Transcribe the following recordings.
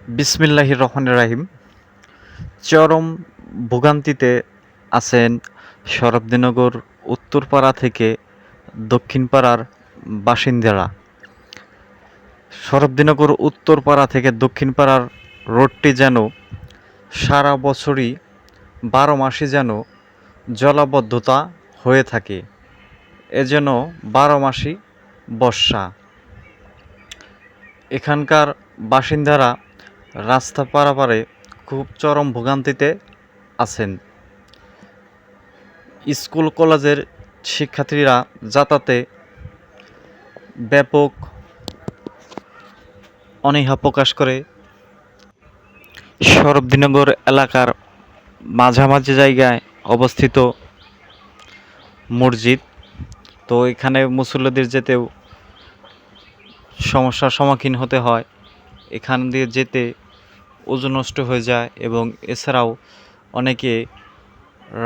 বিসমিল্লাহির রহমানির রাহিম। চরম ভোগান্তিতে আছেন শরফদিনগর উত্তরপাড়া থেকে দক্ষিণপাড়ার বাসিন্দারা। শরফদিনগর উত্তরপাড়া থেকে দক্ষিণপাড়ার রোডটি যেন সারা বছরই 12 মাসই যেন জলাবদ্ধতা হয়ে থাকে। এ যেন 12 মাসই বর্ষা। এখানকার বাসিন্দারা রাস্তা পারাপারে খুব চরম ভোগান্তিতে আছেন। স্কুল কলেজের শিক্ষার্থীরা যাতায়াতে ব্যাপক অনীহা প্রকাশ করে। শরফদিনগর এলাকার মাঝামাঝি জায়গায় অবস্থিত মসজিদ, তো এখানে মুসল্লিদের যেতেও সমস্যার সম্মুখীন হতে হয়। এখান দিয়ে যেতে ওজু নষ্ট হয়ে যায় এবং এছাড়াও অনেকে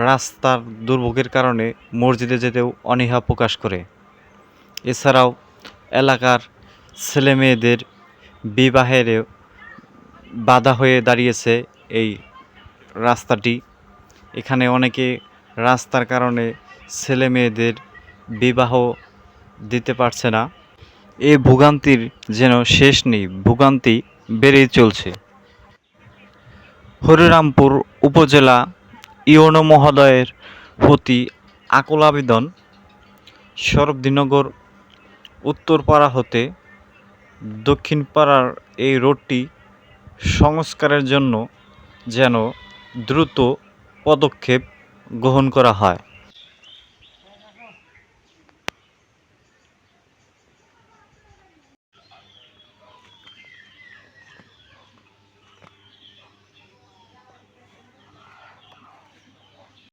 রাস্তার দুর্ভোগের কারণে মসজিদে যেতেও অনীহা প্রকাশ করে। এছাড়াও এলাকার ছেলে মেয়েদের বিবাহেরও বাধা হয়ে দাঁড়িয়েছে এই রাস্তাটি। এখানে অনেকে রাস্তার কারণে ছেলে মেয়েদের বিবাহ দিতে পারছে না। এই ভোগান্তির যেন শেষ নেই, ভোগান্তি বেড়েই চলছে। হরিরামপুর উপজেলা ইউনো মহোদয়ের প্রতি আকুল আবেদন, শরফদিনগর উত্তরপাড়া হতে দক্ষিণপাড়ার এই রোডটি সংস্কারের জন্য যেন দ্রুত পদক্ষেপ গ্রহণ করা হয়।